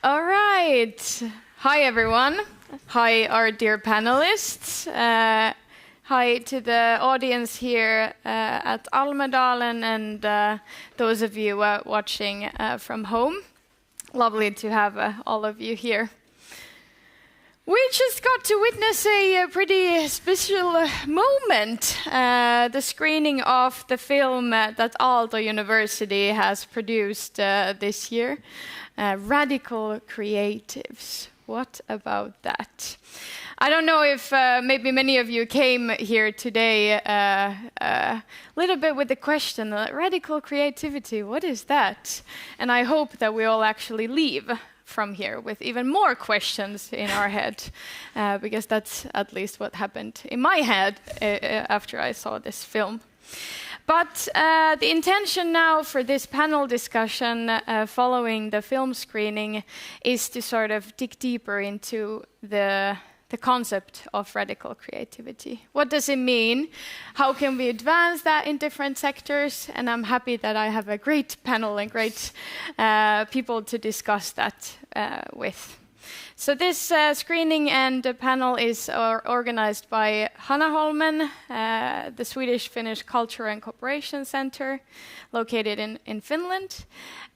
All right. Hi, everyone. Hi, our dear panelists. Hi to the audience here at Almedalen and those of you watching from home. Lovely to have all of you here. We just got to witness a pretty special moment, the screening of the film that Aalto University has produced this year, Radical Creatives. What about that? I don't know if maybe many of you came here today a little bit with the question, radical creativity, what is that? And I hope that we all actually leave from here with even more questions in our head, because that's at least what happened in my head after I saw this film. But the intention now for this panel discussion following the film screening is to sort of dig deeper into the concept of radical creativity. What does it mean? How can we advance that in different sectors? And I'm happy that I have a great panel and great people to discuss that with. So this screening and panel is organized by Hanna Holmen, the Swedish-Finnish Culture and Cooperation Center, located in Finland,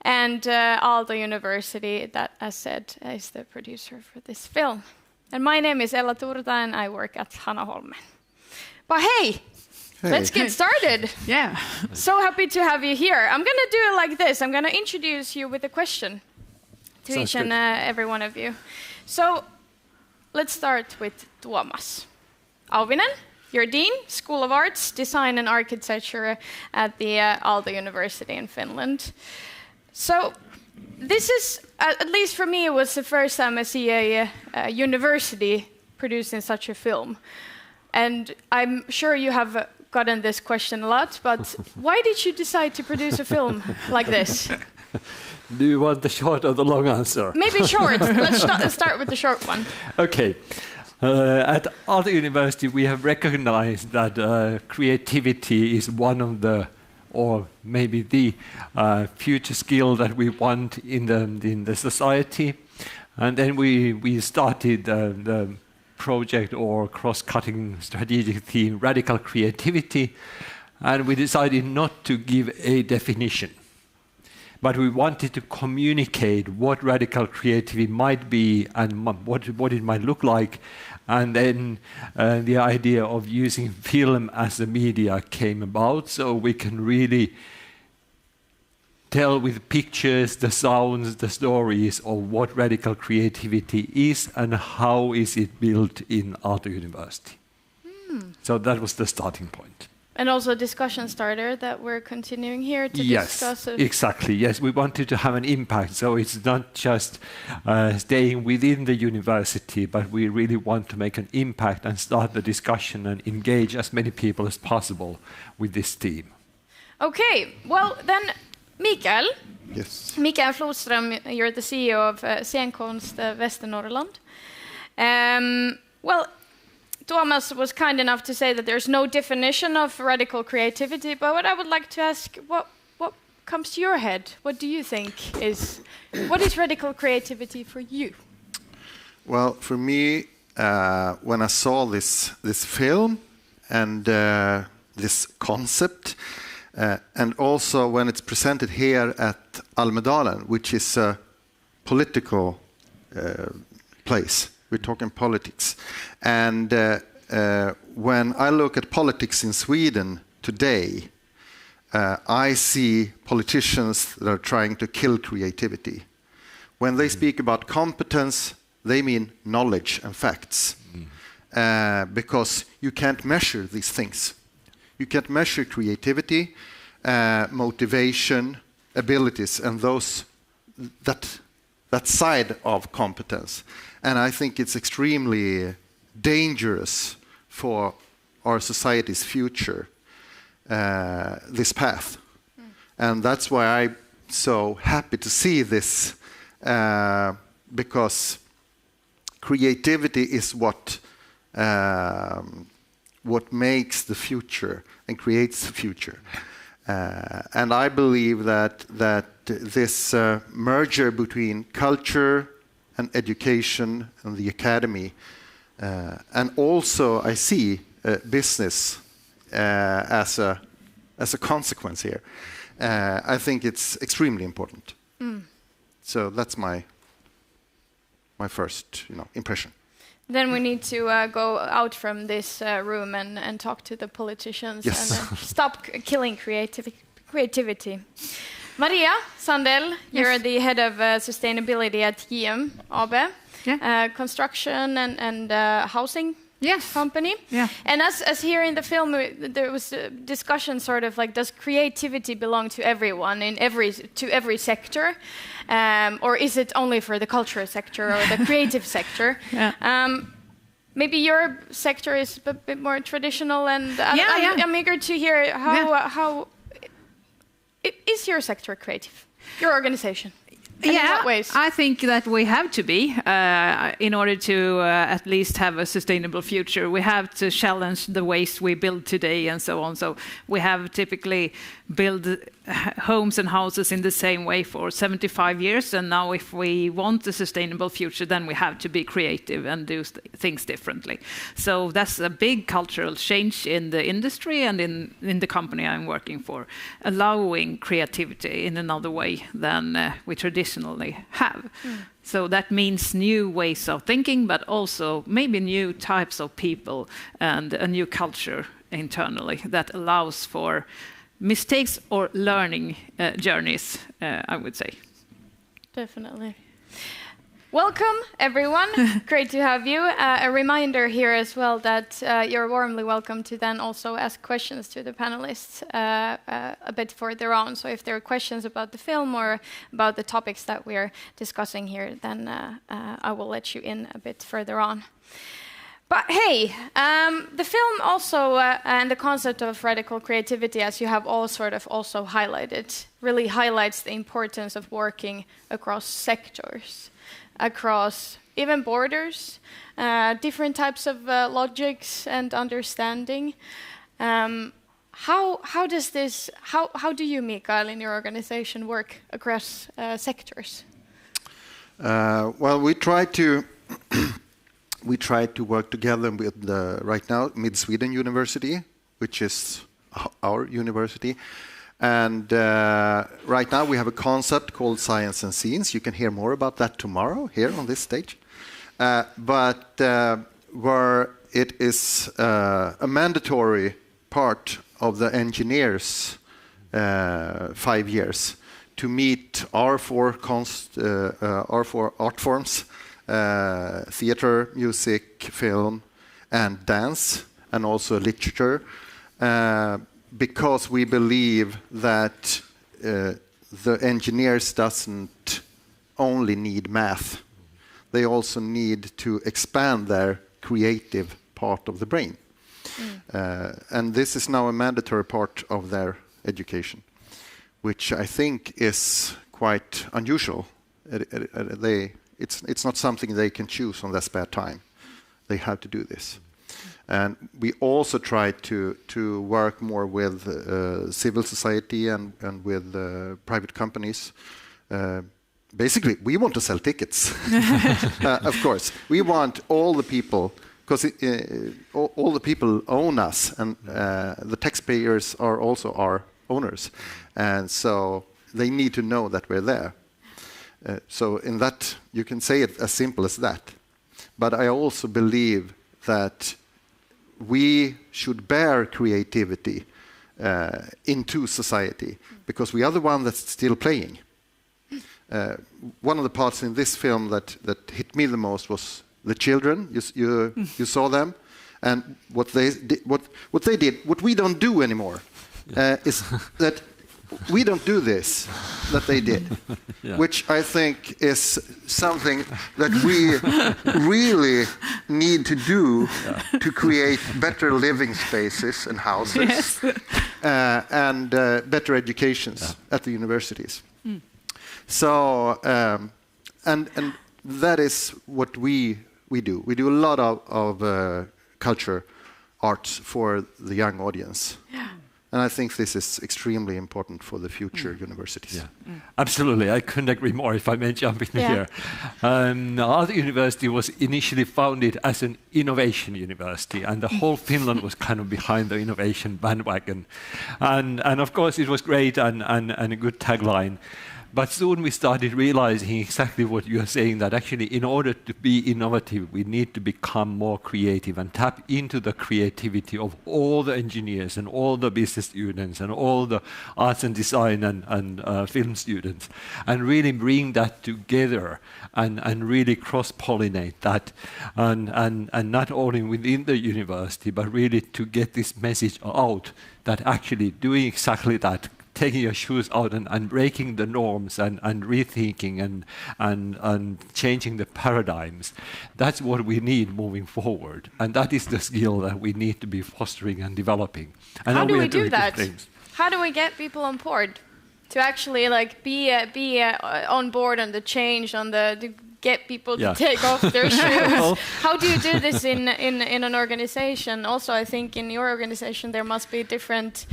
and Aalto University, that, as said, is the producer for this film. And my name is Ella Turta, and I work at Hanna Holmen. But hey, let's get started. Yeah. So happy to have you here. I'm going to do it like this. I'm going to introduce you with a question to each and every one of you. So let's start with Tuomas Auvinen. You're Dean, School of Arts, Design and Architecture at the Aalto University in Finland. So this is, at least for me, it was the first time I see a university producing such a film. And I'm sure you have gotten this question a lot, but why did you decide to produce a film like this? Do you want the short or the long answer? Maybe short. Let's start with the short one. Okay. At Aalto University, we have recognized that creativity is one of the, or maybe the future skill that we want in the society. And then we started the project or cross-cutting strategic theme, Radical Creativity, and we decided not to give a definition. But we wanted to communicate what radical creativity might be and what it might look like. And then the idea of using film as a media came about, so we can really tell with pictures, the sounds, the stories of what radical creativity is and how is it built in Aalto University. So that was the starting point. And also a discussion starter that we're continuing here to discuss. Yes, exactly. Yes, we wanted to have an impact. So it's not just staying within the university, but we really want to make an impact and start the discussion and engage as many people as possible with this theme. Okay, well then, Mikael. Yes. Mikael Flodström, you're the CEO of Scenkonst Västernorrland. Well, Tuomas was kind enough to say that there's no definition of radical creativity, but what I would like to ask, what comes to your head? What do you think what is radical creativity for you? Well, for me, when I saw this film and this concept, and also when it's presented here at Almedalen, which is a political place. We're talking politics. And when I look at politics in Sweden today, I see politicians that are trying to kill creativity. When they speak about competence, they mean knowledge and facts. Because you can't measure these things. You can't measure creativity, motivation, abilities, and that side of competence. And I think it's extremely dangerous for our society's future, this path. And that's why I'm so happy to see this, because creativity is what makes the future and creates the future. And I believe that this merger between culture, and education and the academy. And also I see business as a consequence here. I think it's extremely important. So that's my first impression. Then we need to go out from this room and talk to the politicians and stop killing creativity. Maria Sandell, you're the head of sustainability at KiA AB, construction and housing company. Yeah. And as here in the film, there was a discussion sort of like, does creativity belong to everyone to every sector? Or is it only for the cultural sector or the creative sector? Maybe your sector is a bit more traditional, and I'm eager to hear how is your sector creative, your organization? In what ways? I think that we have to be in order to at least have a sustainable future. We have to challenge the ways we build today and so on. So we have typically built homes and houses in the same way for 75 years. And now if we want a sustainable future, then we have to be creative and do things differently. So that's a big cultural change in the industry and in the company I'm working for, allowing creativity in another way than we traditionally have. So that means new ways of thinking, but also maybe new types of people and a new culture internally that allows for mistakes or learning journeys, I would say. Definitely. Welcome, everyone. Great to have you. A reminder here as well that you're warmly welcome to then also ask questions to the panelists a bit further on. So if there are questions about the film or about the topics that we're discussing here, then I will let you in a bit further on. But hey, the film also, and the concept of radical creativity, as you have all sort of also highlighted, really highlights the importance of working across sectors, across even borders, different types of logics and understanding. How do you, Mikael, in your organization work across sectors? Well, we try to work together with right now Mid Sweden University, which is our university. And right now we have a concept called Science and Scenes. You can hear more about that tomorrow here on this stage. But where it is a mandatory part of the engineers' 5 years to meet our four art forms, theater, music, film, and dance, and also literature. Because we believe that the engineers doesn't only need math, they also need to expand their creative part of the brain. And this is now a mandatory part of their education, which I think is quite unusual. It's not something they can choose on their spare time. They have to do this. And we also try to work more with civil society and with private companies. Basically, we want to sell tickets. Of course, we want all the people, because all the people own us, and the taxpayers are also our owners, and so they need to know that we're there. So in that, you can say it as simple as that. But I also believe that we should bear creativity into society, because we are the one that's still playing. One of the parts in this film that hit me the most was the children. You saw them, and what they did, what we don't do anymore, is that we don't do this that they did, which I think is something that we really need to do to create better living spaces and houses, and better educations at the universities. So, and that is what we do. We do a lot of culture arts for the young audience. And I think this is extremely important for the future universities. Yeah, absolutely. I couldn't agree more, if I may jump in here. Aalto University was initially founded as an innovation university, and the whole Finland was kind of behind the innovation bandwagon. And of course, it was great and a good tagline. But soon we started realizing exactly what you are saying, that actually in order to be innovative, we need to become more creative and tap into the creativity of all the engineers and all the business students and all the arts and design and film students, and really bring that together and really cross-pollinate that, and not only within the university, but really to get this message out that actually doing exactly that, taking your shoes out and breaking the norms and rethinking and changing the paradigms. That's what we need moving forward. And that is the skill that we need to be fostering and developing. And how do we do that? How do we get people on board to actually like be on board on the change, on to get people to take off their shoes? How do you do this in an organization? Also, I think in your organization there must be different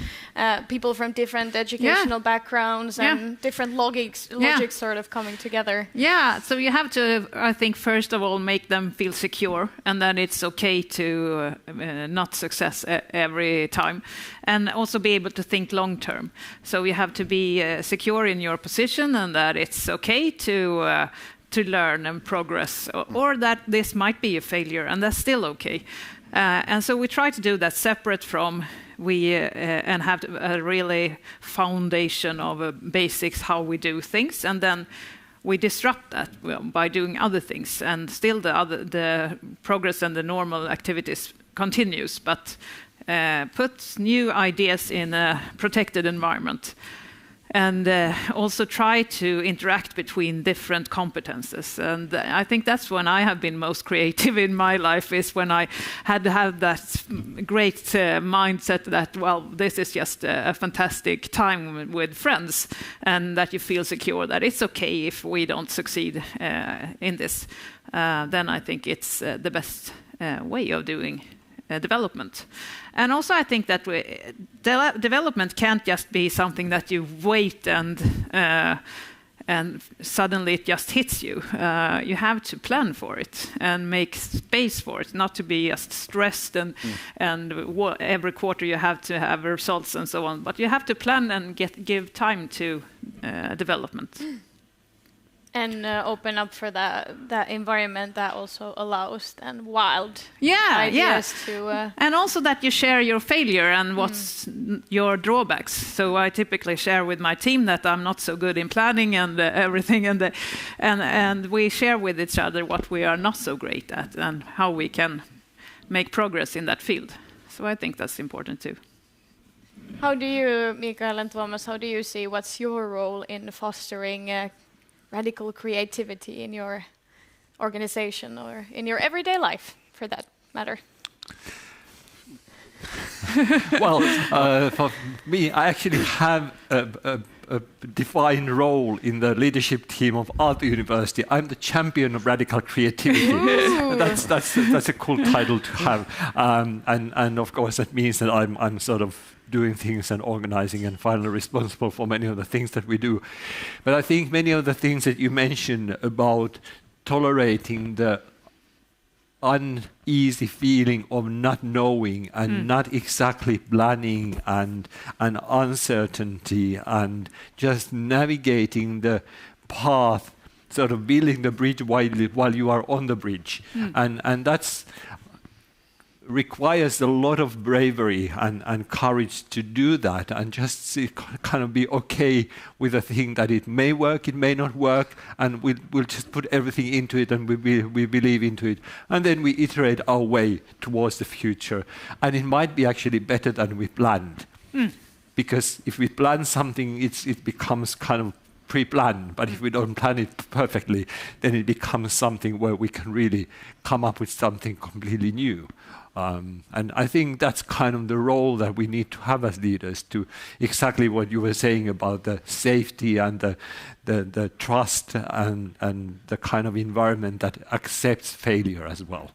people from different educational backgrounds and different logics sort of coming together. Yeah, so you have to, I think, first of all, make them feel secure, and then it's okay to not success every time, and also be able to think long term. So you have to be secure in your position, and that it's okay to learn and progress, or that this might be a failure, and that's still okay. And so we try to do that separate from and have a really foundation of basics how we do things, and then we disrupt that by doing other things, and still the progress and the normal activities continues, but put new ideas in a protected environment. And also try to interact between different competences. And I think that's when I have been most creative in my life, is when I had to have that great mindset that, well, this is just a fantastic time with friends, and that you feel secure that it's okay if we don't succeed in this. Then I think it's the best way of doing development. And also I think that development can't just be something that you wait and suddenly it just hits you. You have to plan for it and make space for it, not to be just stressed and every quarter you have to have results and so on. But you have to plan and give time to development. And open up for that environment that also allows then wild ideas to... And also that you share your failure and what's your drawbacks. So I typically share with my team that I'm not so good in planning and everything, and we share with each other what we are not so great at and how we can make progress in that field. So I think that's important too. How do you, Mikael and Thomas, how do you see what's your role in fostering radical creativity in your organization or in your everyday life, for that matter? Well, for me, I actually have a defined role in the leadership team of Aalto University. I'm the champion of radical creativity. That's a cool title to have, and of course that means that I'm sort of doing things and organizing and finally responsible for many of the things that we do. But I think many of the things that you mentioned about tolerating the uneasy feeling of not knowing and not exactly planning and uncertainty and just navigating the path, sort of building the bridge while you are on the bridge. And that's requires a lot of bravery and courage to do that, and just kind of be okay with the thing that it may work, it may not work, and we'll just put everything into it, and we believe into it, and then we iterate our way towards the future. And it might be actually better than we planned, because if we plan something, it becomes kind of pre-planned, but if we don't plan it perfectly, then it becomes something where we can really come up with something completely new. And I think that's kind of the role that we need to have as leaders, to exactly what you were saying about the safety and the trust and the kind of environment that accepts failure as well.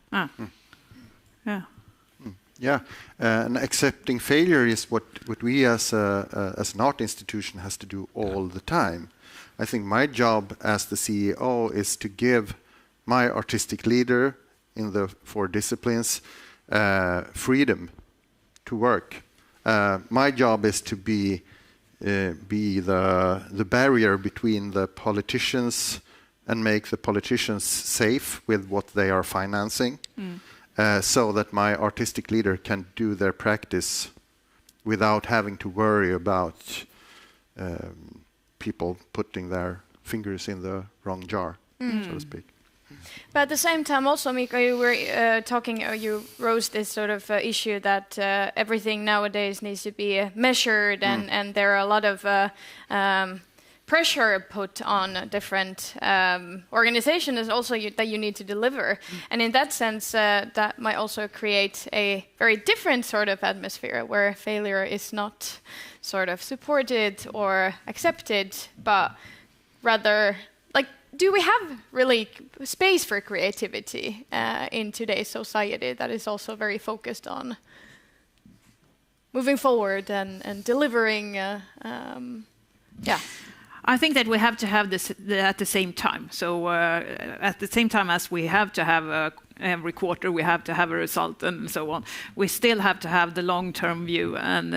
Yeah, and accepting failure is what we as an art institution has to do all the time. I think my job as the CEO is to give my artistic leader in the 4 disciplines freedom to work. My job is to be the barrier between the politicians and make the politicians safe with what they are financing, so that my artistic leader can do their practice without having to worry about people putting their fingers in the wrong jar, so to speak. But at the same time, also, Mika, you were you rose this sort of issue that everything nowadays needs to be measured, and there are a lot of pressure put on different organizations also that you need to deliver. And in that sense, that might also create a very different sort of atmosphere where failure is not sort of supported or accepted, but rather, like, do we have really space for creativity in today's society that is also very focused on moving forward and delivering? I think that we have to have this at the same time. So at the same time as we have to have every quarter, we have to have a result and so on. We still have to have the long-term view and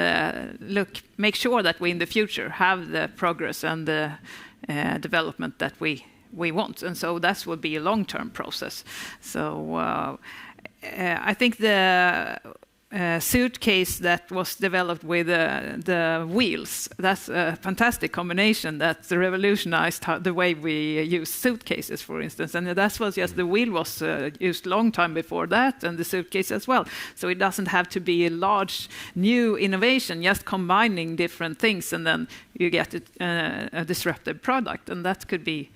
make sure that we in the future have the progress and the development that we want. And so that will be a long-term process. So I think the suitcase that was developed with the wheels, that's a fantastic combination that revolutionized the way we use suitcases, for instance. And that was just the wheel was used long time before that, and the suitcase as well. So it doesn't have to be a large new innovation, just combining different things, and then you get a disruptive product. And that could be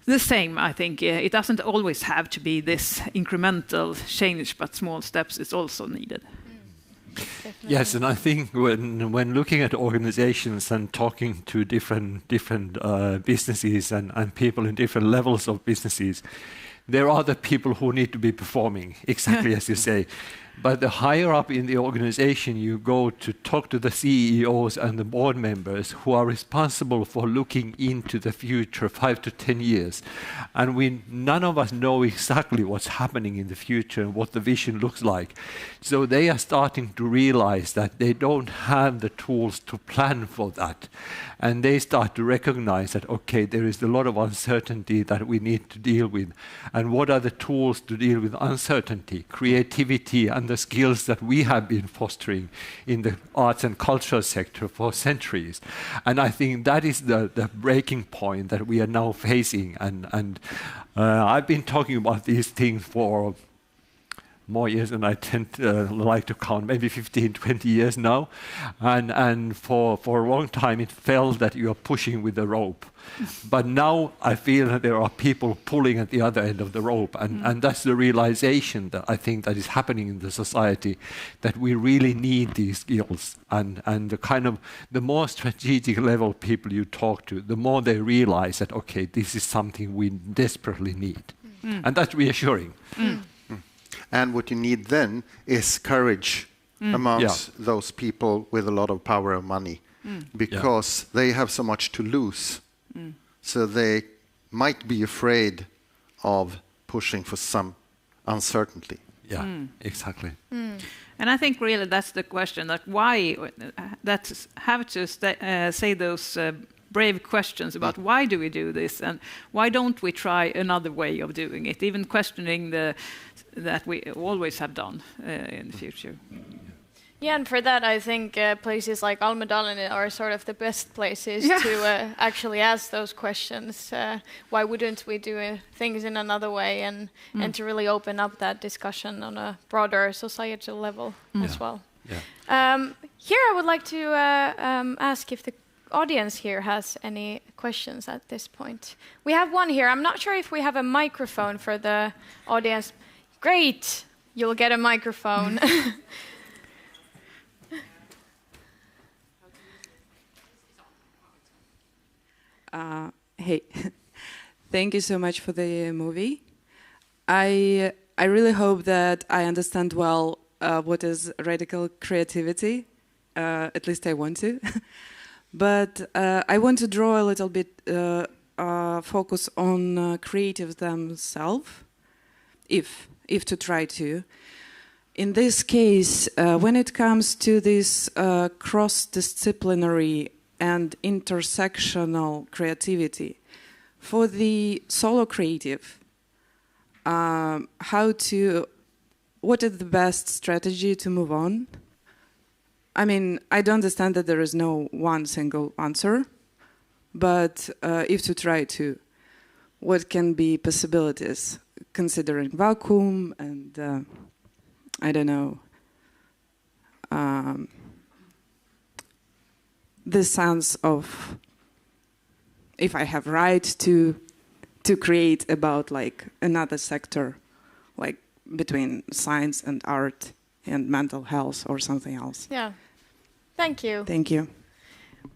the same, I think. It doesn't always have to be this incremental change, but small steps is also needed. Definitely. Yes, and I think when looking at organizations and talking to different businesses and people in different levels of businesses, there are the people who need to be performing, exactly as you say. But the higher up in the organization you go to talk to the CEOs and the board members who are responsible for looking into the future 5 to 10 years. And none of us know exactly what's happening in the future and what the vision looks like. So they are starting to realize that they don't have the tools to plan for that. And they start to recognize that, okay, there is a lot of uncertainty that we need to deal with. And what are the tools to deal with uncertainty, creativity, and the skills that we have been fostering in the arts and cultural sector for centuries. And I think that is the breaking point that we are now facing. And I've been talking about these things for more years than I tend to like to count, maybe 15, 20 years now. And for a long time it felt that you are pushing with the rope. But now I feel that there are people pulling at the other end of the rope. And that's the realization that I think that is happening in the society, that we really need these skills. And the more strategic level people you talk to, the more they realize that, okay, this is something we desperately need. And that's reassuring. And what you need then is courage amongst those people with a lot of power and money, because they have so much to lose. So they might be afraid of pushing for some uncertainty. Yeah, exactly. And I think really that's the question, that why that have to say those brave questions about why do we do this and why don't we try another way of doing it, even questioning that we always have done in the future. Yeah, and for that, I think places like Almedalen are sort of the best places to actually ask those questions. Why wouldn't we do things in another way, and to really open up that discussion on a broader societal level as well. Yeah. Here, I would like to ask if the audience here has any questions at this point. We have one here. I'm not sure if we have a microphone for the audience. Great, you'll get a microphone. Hey, thank you so much for the movie. I really hope that I understand well what is radical creativity. At least I want to. But I want to draw a little bit focus on creatives themselves, if to try to. In this case, when it comes to this cross-disciplinary and intersectional creativity, for the solo creative, what is the best strategy to move on? I mean, I do understand that there is no one single answer, but if to try to, what can be possibilities, considering vacuum and, I don't know, the sense of if I have right to create about like another sector, like between science and art and mental health or something else. Yeah. Thank you. Thank you.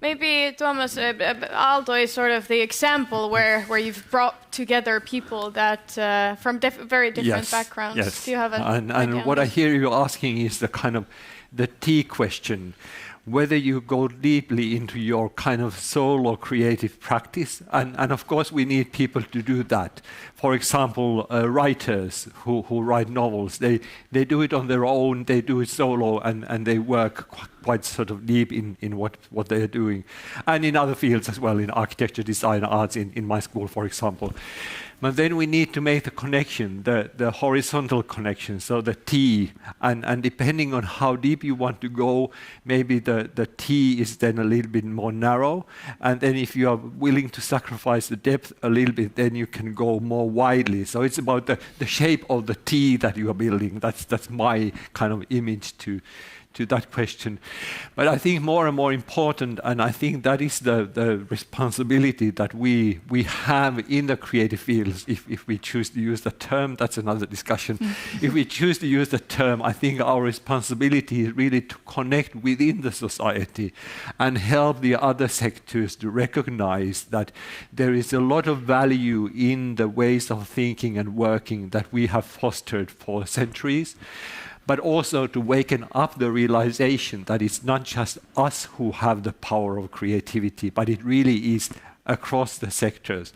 Maybe, Thomas, Aalto is sort of the example where you've brought together people that from very different backgrounds. Yes. Do you have and what I hear you asking is the kind of the T question, whether you go deeply into your kind of solo creative practice. And of course, we need people to do that. For example, writers who write novels, they do it on their own, they do it solo, and they work quite sort of deep in what they are doing. And in other fields as well, in architecture, design, arts, in my school, for example. But then we need to make the connection, the horizontal connection, so the T. And depending on how deep you want to go, maybe the T is then a little bit more narrow. And then if you are willing to sacrifice the depth a little bit, then you can go more widely. So it's about the shape of the T that you are building. That's my kind of image to that question. But I think more and more important, and I think that is the responsibility that we have in the creative fields, if we choose to use the term, that's another discussion. If we choose to use the term, I think our responsibility is really to connect within the society and help the other sectors to recognize that there is a lot of value in the ways of thinking and working that we have fostered for centuries, but also to waken up the realization that it's not just us who have the power of creativity, but it really is across the sectors.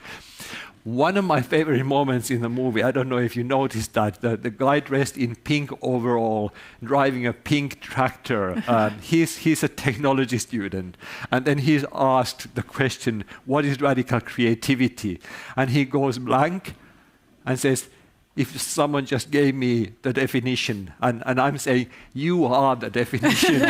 One of my favorite moments in the movie, I don't know if you noticed that, the guy dressed in pink overall, driving a pink tractor, he's a technology student. And then he's asked the question, what is radical creativity? And he goes blank and says, if someone just gave me the definition, and I'm saying, you are the definition.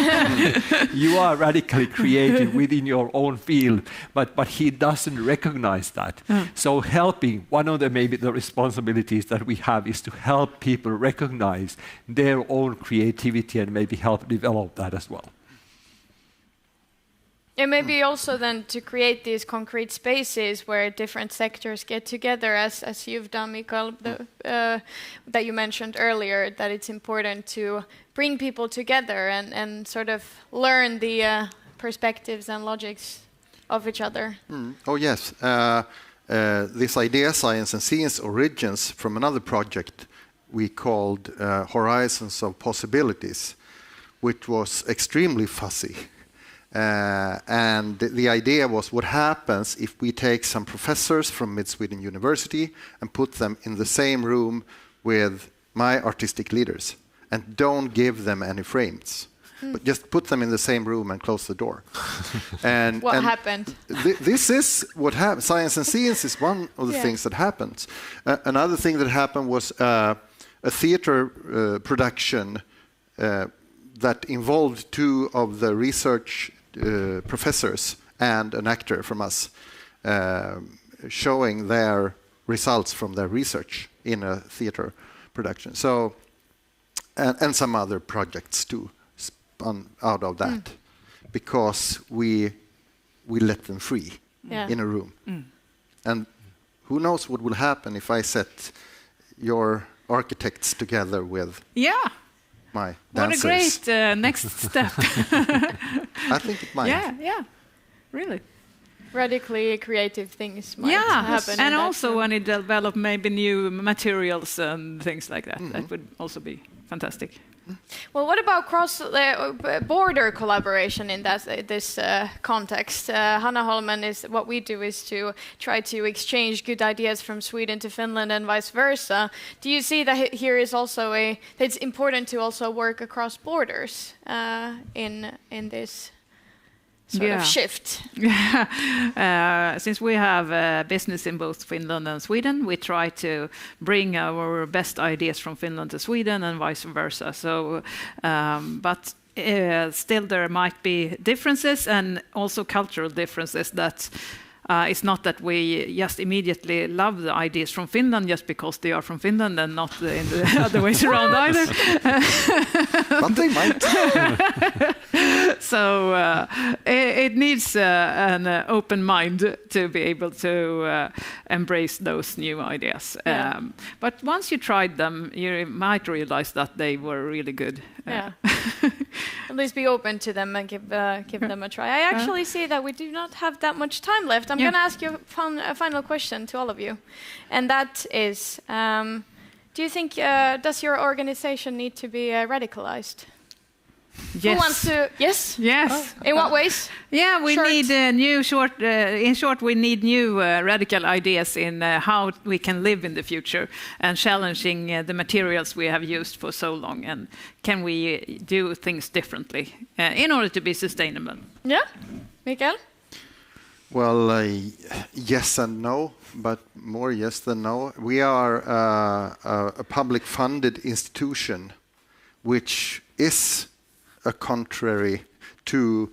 You are radically creative within your own field, but he doesn't recognize that. So helping, one of maybe the responsibilities that we have is to help people recognize their own creativity and maybe help develop that as well. And maybe also then to create these concrete spaces where different sectors get together, as you've done, Mikael, that you mentioned earlier, that it's important to bring people together and sort of learn the perspectives and logics of each other. Oh, yes. This idea, Science and Science, origins from another project we called Horizons of Possibilities, which was extremely fuzzy. And the idea was what happens if we take some professors from Mid-Sweden University and put them in the same room with my artistic leaders and don't give them any frames, but just put them in the same room and close the door. And what happened? This is what happened. Science and Science is one of the things that happens. Another thing that happened was a theater production that involved two of the research professors and an actor from us showing their results from their research in a theater production. So, and some other projects too spun out of that, because we let them free in a room. And who knows what will happen if I set your architects together with my dancers. What a great next step. I think it might. Yeah, really. Radically creative things might happen. And also when it develop maybe new materials and things like that. That would also be fantastic. Well, what about cross-border collaboration in this context? Hanna Holmen, what we do is to try to exchange good ideas from Sweden to Finland and vice versa. Do you see that here is also that it's important to also work across borders in this sort of shift? Since we have business in both Finland and Sweden, we try to bring our best ideas from Finland to Sweden and vice versa. So, but still there might be differences and also cultural differences that it's not that we just immediately love the ideas from Finland just because they are from Finland and not in the other ways around either. But they might. So it needs an open mind to be able to embrace those new ideas. Yeah. But once you tried them, you might realize that they were really good. Yeah. At least be open to them and give them a try. I actually see that we do not have that much time left. I'm going to ask you a final question to all of you. And that is, do you think, does your organization need to be radicalized? Yes. Who wants to? Yes. Yes. Oh. In what ways? Yeah, we need new short. In short, we need new radical ideas in how we can live in the future and challenging the materials we have used for so long. And can we do things differently in order to be sustainable? Yeah, Mikael. Well, yes and no, but more yes than no. We are a public-funded institution, which is a contrary to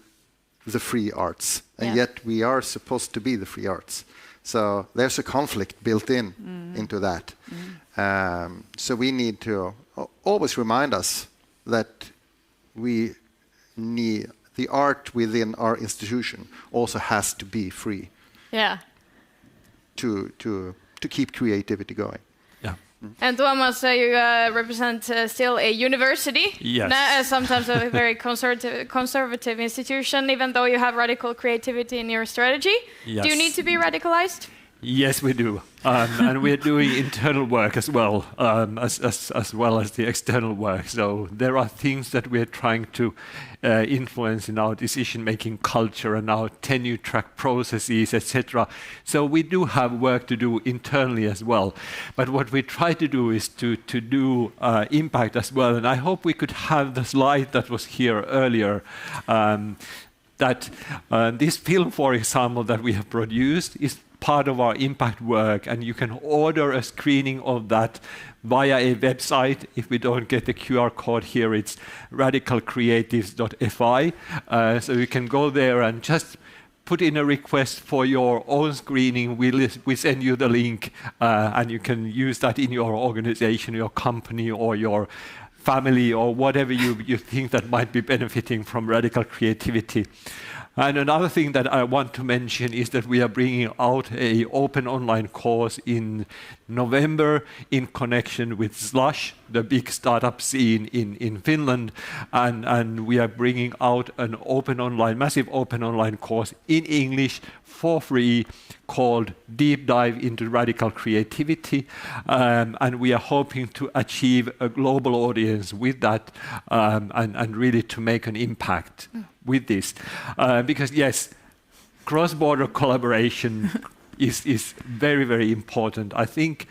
the free arts, and yet we are supposed to be the free arts. So there's a conflict built into that. So we need to always remind us that we need the art within our institution also has to be free. Yeah. To keep creativity going. And Tuomas, you represent still a university, yes. Sometimes a very conservative institution, even though you have radical creativity in your strategy. Yes. Do you need to be radicalized? Yes, we do. And we're doing internal work as well, as well as the external work. So there are things that we're trying to influence in our decision-making culture and our tenure track processes, etc. So we do have work to do internally as well. But what we try to do is to do impact as well. And I hope we could have the slide that was here earlier, that this film, for example, that we have produced is part of our impact work, and you can order a screening of that via a website. If we don't get the QR code here, it's radicalcreatives.fi. So you can go there and just put in a request for your own screening. We send you the link, and you can use that in your organization, your company, or your family, or whatever you think that might be benefiting from radical creativity. And another thing that I want to mention is that we are bringing out an open online course in November in connection with Slush, the big startup scene in Finland. And we are bringing out an massive open online course in English for free called Deep Dive into Radical Creativity. And we are hoping to achieve a global audience with that and really to make an impact with this. Because yes, cross-border collaboration is very, very important. I think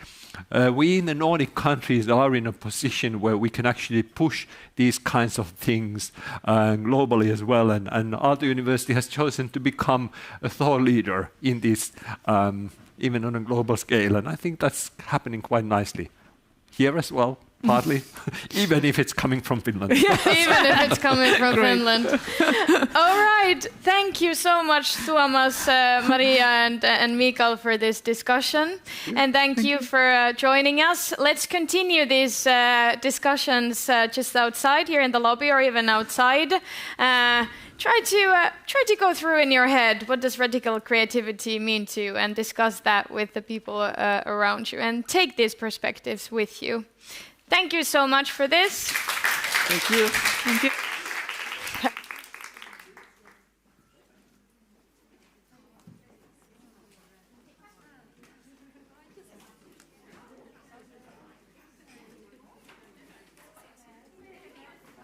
we in the Nordic countries are in a position where we can actually push these kinds of things globally as well. And Aalto University has chosen to become a thought leader in this, even on a global scale. And I think that's happening quite nicely here as well. Partly, even if it's coming from Finland. Even if it's coming from Finland. All right, thank you so much, Tuomas, Maria, and Mikael for this discussion, and thank you for joining us. Let's continue these discussions just outside here in the lobby, or even outside. Try to go through in your head what does radical creativity mean to you, and discuss that with the people around you, and take these perspectives with you. Thank you so much for this. Thank you. Thank you.